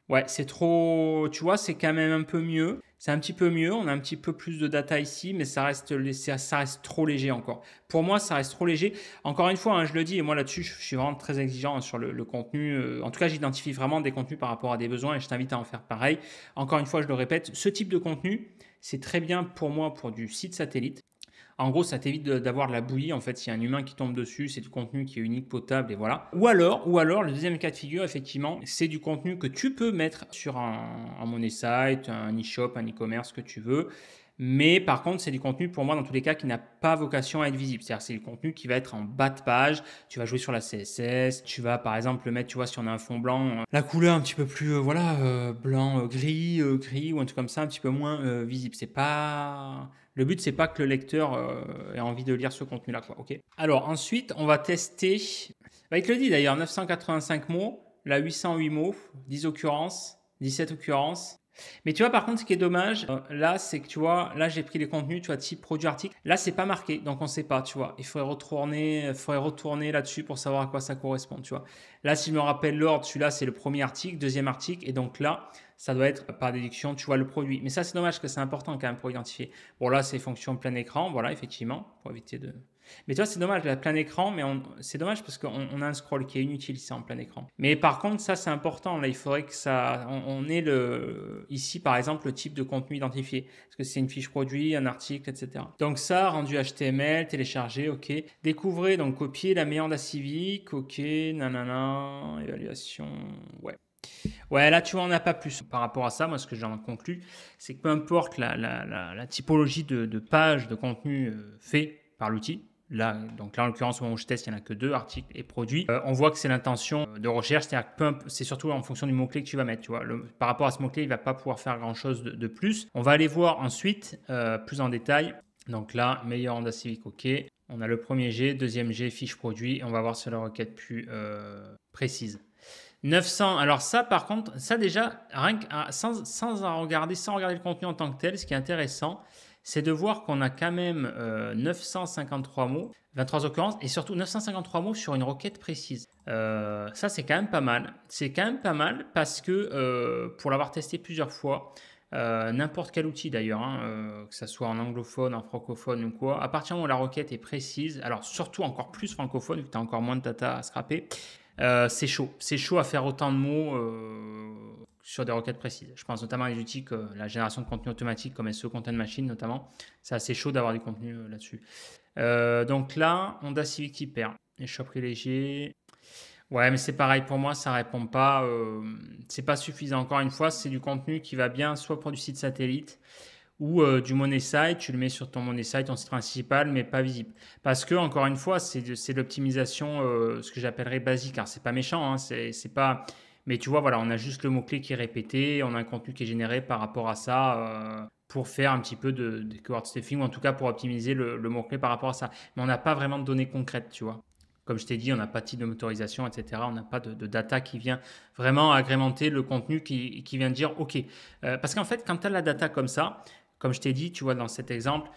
Ouais, c'est trop, tu vois, c'est quand même un peu mieux. C'est un petit peu mieux, on a un petit peu plus de data ici, mais ça reste trop léger encore. Pour moi, ça reste trop léger. Encore une fois, hein, je le dis, et moi là-dessus, je suis vraiment très exigeant, hein, sur le contenu. En tout cas, j'identifie vraiment des contenus par rapport à des besoins et je t'invite à en faire pareil. Encore une fois, je le répète, ce type de contenu, c'est très bien pour moi pour du site satellite. En gros, ça t'évite d'avoir de la bouillie. En fait, s'il y a un humain qui tombe dessus, c'est du contenu qui est unique, potable et voilà. Ou alors, le deuxième cas de figure, effectivement, c'est du contenu que tu peux mettre sur un money site, un e-shop, un e-commerce que tu veux. Mais par contre, c'est du contenu pour moi, dans tous les cas, qui n'a pas vocation à être visible. C'est-à-dire, c'est du contenu qui va être en bas de page. Tu vas jouer sur la CSS. Tu vas, par exemple, le mettre, tu vois, si on a un fond blanc, la couleur un petit peu plus, blanc, gris, ou un truc comme ça, un petit peu moins visible. C'est pas... Le but, c'est pas que le lecteur ait envie de lire ce contenu-là, quoi. Ok. Alors ensuite, on va tester. Il te le dit d'ailleurs, 985 mots, là 808 mots, 10 occurrences, 17 occurrences. Mais tu vois, par contre, ce qui est dommage, là, c'est que tu vois, là, j'ai pris les contenus, tu vois, type produit article. Là, c'est pas marqué, donc on sait pas, tu vois. Il faudrait retourner là-dessus pour savoir à quoi ça correspond, tu vois. Là, si je me rappelle l'ordre, celui-là, c'est le premier article, deuxième article, et donc là, ça doit être par déduction, tu vois, le produit. Mais ça, c'est dommage parce que c'est important quand même pour identifier. Bon, là, c'est fonction plein écran, voilà, effectivement, pour éviter de... Mais tu vois, c'est dommage, la plein écran, mais c'est dommage parce qu'on a un scroll qui est inutile ici en plein écran. Mais par contre, ça, c'est important. Là, il faudrait que on ait ici, par exemple, le type de contenu identifié. Parce que c'est une fiche produit, un article, etc. Donc ça, rendu HTML, téléchargé, ok. Découvrez, donc copier la meilleure Honda Civic, ok, nanana, évaluation, ouais. Ouais, là, tu vois, on n'a pas plus. Par rapport à ça, moi, ce que j'en conclus, c'est que peu importe la typologie de page de contenu fait par l'outil, là, donc là, en l'occurrence, au moment où je teste, il n'y en a que 2 articles et produits. On voit que c'est l'intention de recherche, c'est-à-dire que c'est surtout en fonction du mot-clé que tu vas mettre. Tu vois. Par rapport à ce mot-clé, il ne va pas pouvoir faire grand-chose de plus. On va aller voir ensuite, plus en détail. Donc là, meilleur Honda Civic, OK. On a le premier G, deuxième G, fiche produit. Et on va voir sur la requête plus précise. 900, alors ça par contre, ça déjà, rien que, sans regarder le contenu en tant que tel, ce qui est intéressant, c'est de voir qu'on a quand même 953 mots, 23 occurrences, et surtout 953 mots sur une requête précise. Ça c'est quand même pas mal. C'est quand même pas mal parce que pour l'avoir testé plusieurs fois, n'importe quel outil d'ailleurs, hein, que ce soit en anglophone, en francophone ou quoi, à partir du moment où la requête est précise, alors surtout encore plus francophone, vu que tu as encore moins de data à scraper, c'est chaud. C'est chaud à faire autant de mots sur des requêtes précises. Je pense notamment à des outils que la génération de contenu automatique comme SEO Content Machine notamment. C'est assez chaud d'avoir du contenu là-dessus. Donc là, Honda Civic Hyper. Échoppé léger. Ouais, mais c'est pareil pour moi, ça répond pas. C'est pas suffisant. Encore une fois, c'est du contenu qui va bien soit pour du site satellite, ou du money site, tu le mets sur ton money site, ton site principal, mais pas visible. Parce que, encore une fois, c'est de l'optimisation, ce que j'appellerais basique. Alors, c'est pas méchant, hein, c'est pas. Mais tu vois, voilà, on a juste le mot-clé qui est répété, on a un contenu qui est généré par rapport à ça pour faire un petit peu de keyword stuffing, ou en tout cas pour optimiser le mot-clé par rapport à ça. Mais on n'a pas vraiment de données concrètes, tu vois. Comme je t'ai dit, on n'a pas de type de motorisation, etc. On n'a pas de data qui vient vraiment agrémenter le contenu qui vient dire OK. Parce qu'en fait, quand tu as la data comme ça, comme je t'ai dit, tu vois dans cet exemple,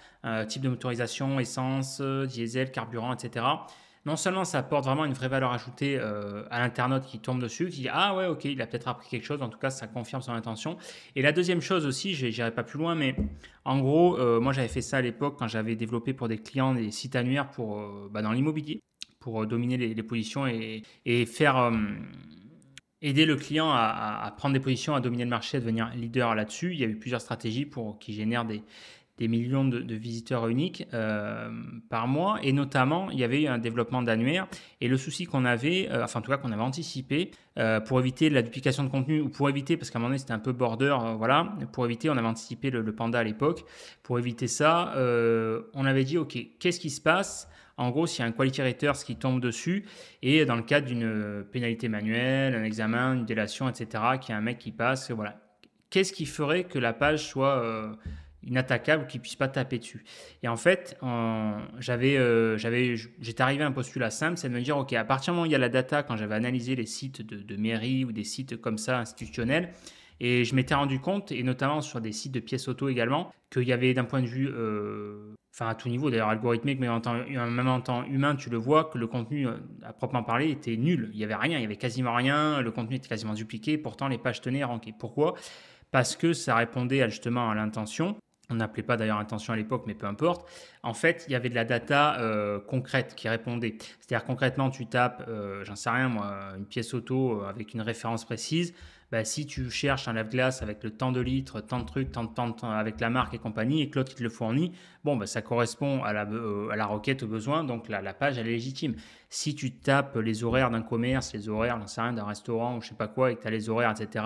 type de motorisation, essence, diesel, carburant, etc. Non seulement ça apporte vraiment une vraie valeur ajoutée à l'internaute qui tombe dessus, qui dit ah ouais ok, il a peut-être appris quelque chose, en tout cas ça confirme son intention. Et la deuxième chose aussi, je n'irai pas plus loin, mais en gros, moi j'avais fait ça à l'époque quand j'avais développé pour des clients des sites annuaires pour, dans l'immobilier, pour dominer les positions et faire aider le client à prendre des positions, à dominer le marché, à devenir leader là-dessus. Il y a eu plusieurs stratégies qui génèrent des millions de visiteurs uniques par mois. Et notamment, il y avait eu un développement d'annuaire. Et le souci qu'on avait, enfin en tout cas qu'on avait anticipé, pour éviter la duplication de contenu, ou pour éviter, parce qu'à un moment donné c'était un peu border, voilà, pour éviter, on avait anticipé le panda à l'époque, pour éviter ça, on avait dit, ok, qu'est-ce qui se passe en gros, s'il y a un quality rater qui tombe dessus, et dans le cadre d'une pénalité manuelle, un examen, une délation, etc., qu'il y a un mec qui passe, voilà. Qu'est-ce qui ferait que la page soit inattaquable ou qu'il ne puisse pas taper dessus? Et en fait, j'étais arrivé à un postulat simple, c'est de me dire, OK, à partir du moment où il y a la data, quand j'avais analysé les sites de mairie ou des sites comme ça institutionnels, et je m'étais rendu compte, et notamment sur des sites de pièces auto également, qu'il y avait d'un point de vue, enfin à tout niveau d'ailleurs algorithmique, mais même en temps humain, tu le vois, que le contenu à proprement parler était nul. Il n'y avait rien, il n'y avait quasiment rien, le contenu était quasiment dupliqué, pourtant les pages tenaient rankées. Pourquoi? Parce que ça répondait justement à l'intention. On n'appelait pas d'ailleurs intention à l'époque, mais peu importe. En fait, il y avait de la data concrète qui répondait. C'est-à-dire concrètement, tu tapes, j'en sais rien moi, une pièce auto avec une référence précise. Bah, si tu cherches un lave-glace avec le temps de litres, tant de trucs, tant de temps avec la marque et compagnie, et que l'autre il te le fournit, bon, bah, ça correspond à la requête, au besoin, donc la page elle est légitime. Si tu tapes les horaires d'un commerce, les horaires, j'en sais rien, d'un restaurant ou je sais pas quoi, et que tu as les horaires, etc.,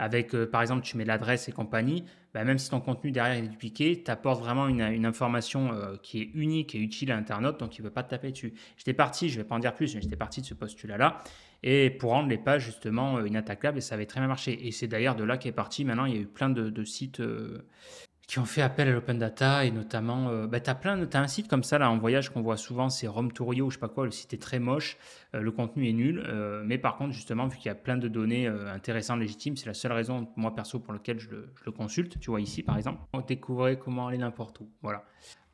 avec par exemple tu mets l'adresse et compagnie, bah, même si ton contenu derrière est dupliqué, tu apportes vraiment une information qui est unique et utile à l'internaute, donc il ne peut pas te taper dessus. J'étais parti, je ne vais pas en dire plus, mais j'étais parti de ce postulat-là, et pour rendre les pages justement inattaquables, et ça avait très bien marché. Et c'est d'ailleurs de là qu'est parti. Maintenant, il y a eu plein de sites qui ont fait appel à l'open data, et notamment, bah, t'as un site comme ça là en voyage qu'on voit souvent, c'est Rome Tourio ou je sais pas quoi, le site est très moche, le contenu est nul, mais par contre justement vu qu'il y a plein de données intéressantes, légitimes, c'est la seule raison moi perso pour laquelle je le consulte, tu vois ici par exemple, on découvrait comment aller n'importe où, voilà.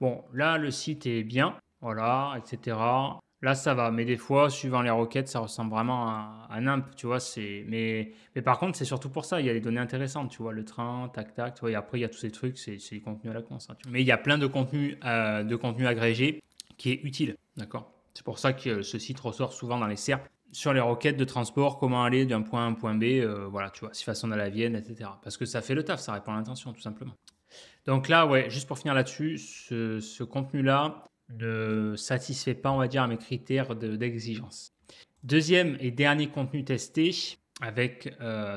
Bon là le site est bien, voilà, etc. Là, ça va, mais des fois, suivant les requêtes, ça ressemble vraiment à NIMP, tu vois. Mais par contre, c'est surtout pour ça, il y a des données intéressantes, tu vois, le train, tac, tac, tu vois, et après, il y a tous ces trucs, c'est du contenu à la con, ça. Mais il y a plein de contenu agrégé qui est utile, d'accord? C'est pour ça que ce site ressort souvent dans les SERP sur les requêtes de transport, comment aller d'un point A à un point B, voilà, tu vois, si façon à la Vienne, etc. Parce que ça fait le taf, ça répond à l'intention, tout simplement. Donc là, ouais, juste pour finir là-dessus, ce contenu-là ne satisfait pas, on va dire, à mes critères d'exigence. Deuxième et dernier contenu testé, avec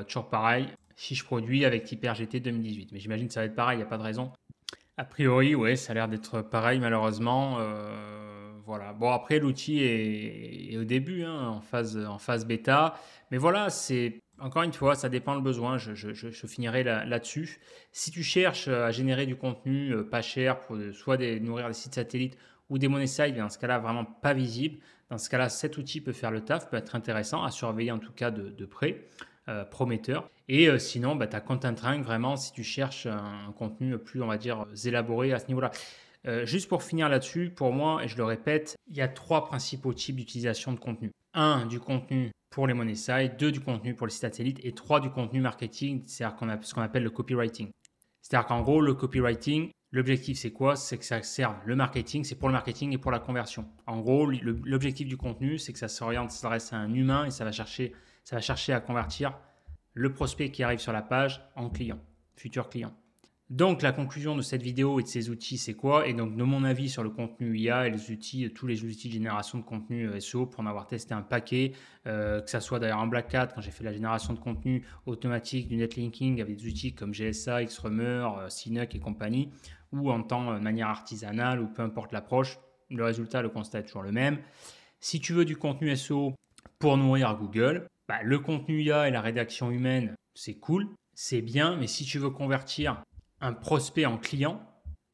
toujours pareil, fiche produit avec HyperGT 2018. Mais j'imagine que ça va être pareil, il n'y a pas de raison. A priori, ouais, ça a l'air d'être pareil malheureusement. Voilà. Bon, après, l'outil est au début, hein, en phase bêta. Mais voilà, c'est encore une fois, ça dépend le besoin. Je finirai là-dessus. Si tu cherches à générer du contenu pas cher pour soit nourrir des sites satellites ou des money sites, dans ce cas-là, vraiment pas visible. Dans ce cas-là, cet outil peut faire le taf, peut être intéressant à surveiller en tout cas de près. Prometteur. Et sinon, tu as Content Rank vraiment si tu cherches un contenu plus, on va dire, élaboré à ce niveau-là. Juste pour finir là-dessus, pour moi, et je le répète, il y a 3 principaux types d'utilisation de contenu. 1, du contenu pour les money sites, 2, du contenu pour les sites satellites et 3, du contenu marketing, c'est-à-dire ce qu'on appelle le copywriting. C'est-à-dire qu'en gros, le copywriting, l'objectif c'est quoi? C'est que ça serve le marketing, c'est pour le marketing et pour la conversion. En gros, l'objectif du contenu, c'est que ça s'adresse à un humain et ça va chercher à convertir le prospect qui arrive sur la page en client, futur client. Donc la conclusion de cette vidéo et de ces outils, c'est quoi? Et donc de mon avis sur le contenu IA et les outils, tous les outils de génération de contenu SEO, pour en avoir testé un paquet, que ça soit d'ailleurs en Black Hat quand j'ai fait la génération de contenu automatique du netlinking avec des outils comme GSA, Xrummer, Sinuk et compagnie, ou en temps de manière artisanale ou peu importe l'approche, le résultat, le constat est toujours le même. Si tu veux du contenu SEO pour nourrir Google, le contenu IA et la rédaction humaine, c'est cool, c'est bien, mais si tu veux convertir un prospect en client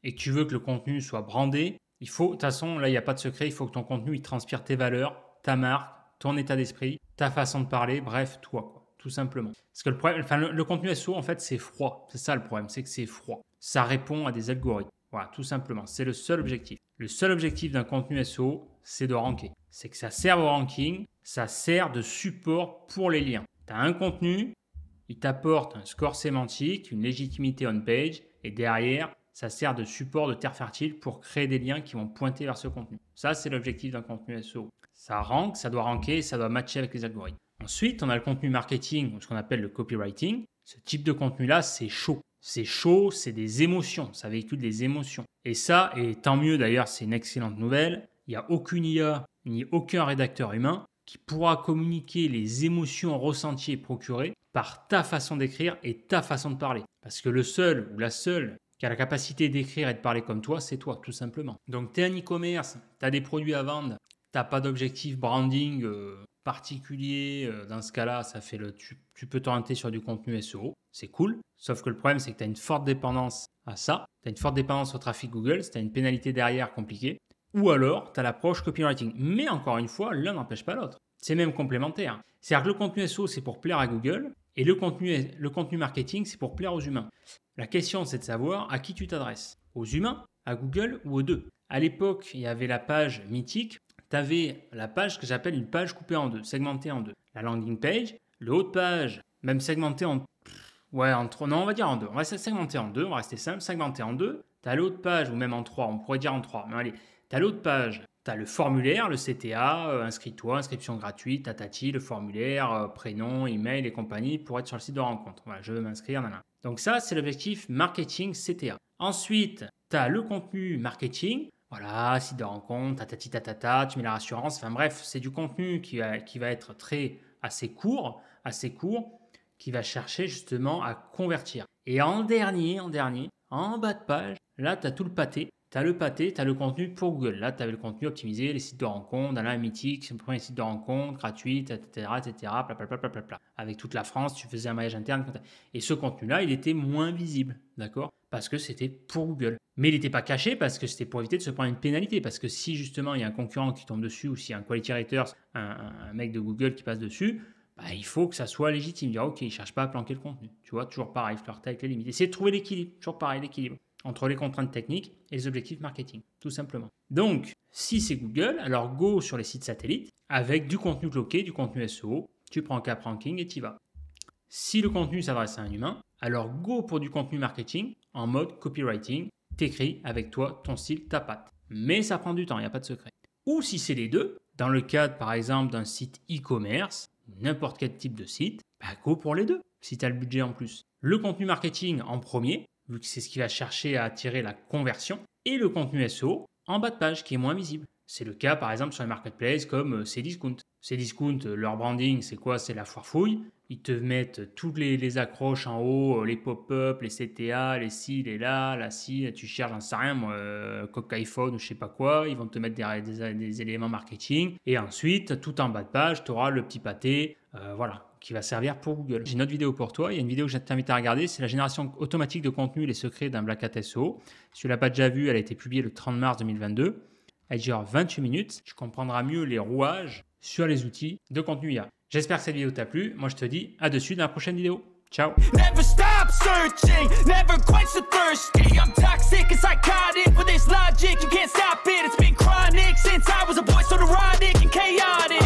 et que tu veux que le contenu soit brandé, de toute façon, là, il n'y a pas de secret, il faut que ton contenu il transpire tes valeurs, ta marque, ton état d'esprit, ta façon de parler, bref, toi, quoi, tout simplement. Parce que le contenu SEO, en fait, c'est froid. C'est ça le problème, c'est que c'est froid. Ça répond à des algorithmes. Voilà, tout simplement. C'est le seul objectif. Le seul objectif d'un contenu SEO, c'est de ranker. C'est que ça serve au ranking, ça sert de support pour les liens. Tu as un contenu, il t'apporte un score sémantique, une légitimité on-page, et derrière, ça sert de support de terre fertile pour créer des liens qui vont pointer vers ce contenu. Ça, c'est l'objectif d'un contenu SEO. Ça rank, ça doit ranker, ça doit matcher avec les algorithmes. Ensuite, on a le contenu marketing, ou ce qu'on appelle le copywriting. Ce type de contenu-là, c'est chaud. C'est chaud, c'est des émotions, ça véhicule des émotions. Et ça, et tant mieux d'ailleurs, c'est une excellente nouvelle, il n'y a aucune IA, ni aucun rédacteur humain qui pourra communiquer les émotions ressenties et procurées par ta façon d'écrire et ta façon de parler. Parce que le seul ou la seule qui a la capacité d'écrire et de parler comme toi, c'est toi, tout simplement. Donc, tu es un e-commerce, tu as des produits à vendre, tu n'as pas d'objectif branding particulier. Dans ce cas-là, tu peux t'orienter sur du contenu SEO. C'est cool. Sauf que le problème, c'est que tu as une forte dépendance à ça. Tu as une forte dépendance au trafic Google. Si tu as une pénalité derrière compliquée. Ou alors, tu as l'approche copywriting. Mais encore une fois, l'un n'empêche pas l'autre. C'est même complémentaire. C'est-à-dire que le contenu SEO, c'est pour plaire à Google. Et le contenu marketing, c'est pour plaire aux humains. La question, c'est de savoir à qui tu t'adresses. Aux humains, à Google ou aux deux. À l'époque, il y avait la page mythique. Tu avais la page que j'appelle une page coupée en deux, segmentée en deux. La landing page, le haut de page, même segmentée en... Ouais, non, on va dire en deux. On va segmenter en deux, on va rester simple, segmenter en deux. Tu as le haut de page, ou même en trois, on pourrait dire en trois. Mais allez, tu as le haut de page, tu as le formulaire, le CTA, inscris-toi, inscription gratuite, tatati, le formulaire, prénom, email et compagnie pour être sur le site de rencontre. Voilà, je veux m'inscrire, nanana. Donc ça, c'est l'objectif marketing CTA. Ensuite, tu as le contenu marketing. Voilà, site de rencontre, tatati, tatata, tu mets la rassurance. Enfin bref, c'est du contenu qui va être assez court, qui va chercher justement à convertir. Et en dernier, en bas de page, là, tu as tout le pâté. Tu as le pâté, tu as le contenu pour Google. Là, tu avais le contenu optimisé, les sites de rencontre, Alain Mythique, c'est le premier site de rencontre, gratuit, etc., blablabla. Avec toute la France, tu faisais un maillage interne. Et ce contenu-là, il était moins visible, d'accord? Parce que c'était pour Google. Mais il n'était pas caché parce que c'était pour éviter de se prendre une pénalité. Parce que si justement il y a un concurrent qui tombe dessus ou s'il y a un quality writer, un mec de Google qui passe dessus, il faut que ça soit légitime. Dire ok, il ne cherche pas à planquer le contenu. Tu vois, toujours pareil, flirter avec les limites. Essayer de trouver l'équilibre, toujours pareil, l'équilibre entre les contraintes techniques et les objectifs marketing, tout simplement. Donc, si c'est Google, alors go sur les sites satellites avec du contenu bloqué, du contenu SEO, tu prends Cap Ranking et tu y vas. Si le contenu s'adresse à un humain, alors go pour du contenu marketing en mode copywriting, t'écris avec toi, ton style, ta patte. Mais ça prend du temps, il n'y a pas de secret. Ou si c'est les deux, dans le cadre par exemple d'un site e-commerce, n'importe quel type de site, go pour les deux, si tu as le budget en plus. Le contenu marketing en premier, vu que c'est ce qui va chercher à attirer la conversion, et le contenu SEO en bas de page qui est moins visible. C'est le cas par exemple sur les marketplaces comme Cdiscount. Cdiscount, leur branding, c'est quoi? C'est la foire fouille. Ils te mettent toutes les accroches en haut, les pop-up, les CTA, les ci, les là, la ci, tu cherches, j'en sais rien, moi, coque iPhone ou je sais pas quoi. Ils vont te mettre des éléments marketing. Et ensuite, tout en bas de page, tu auras le petit pâté, voilà, qui va servir pour Google. J'ai une autre vidéo pour toi. Il y a une vidéo que je t'invite à regarder. C'est la génération automatique de contenu, les secrets d'un Black Hat SEO. Si tu ne l'as pas déjà vue, elle a été publiée le 30 mars 2022. Elle dure 28 minutes. Tu comprendras mieux les rouages sur les outils de contenu IA. J'espère que cette vidéo t'a plu. Moi, je te dis à dessus dans la prochaine vidéo. Ciao. Never stop searching, never quench the thirsty. I'm toxic and psychotic with this logic. You can't stop it. It's been chronic since I was a boy, so neurotic and chaotic.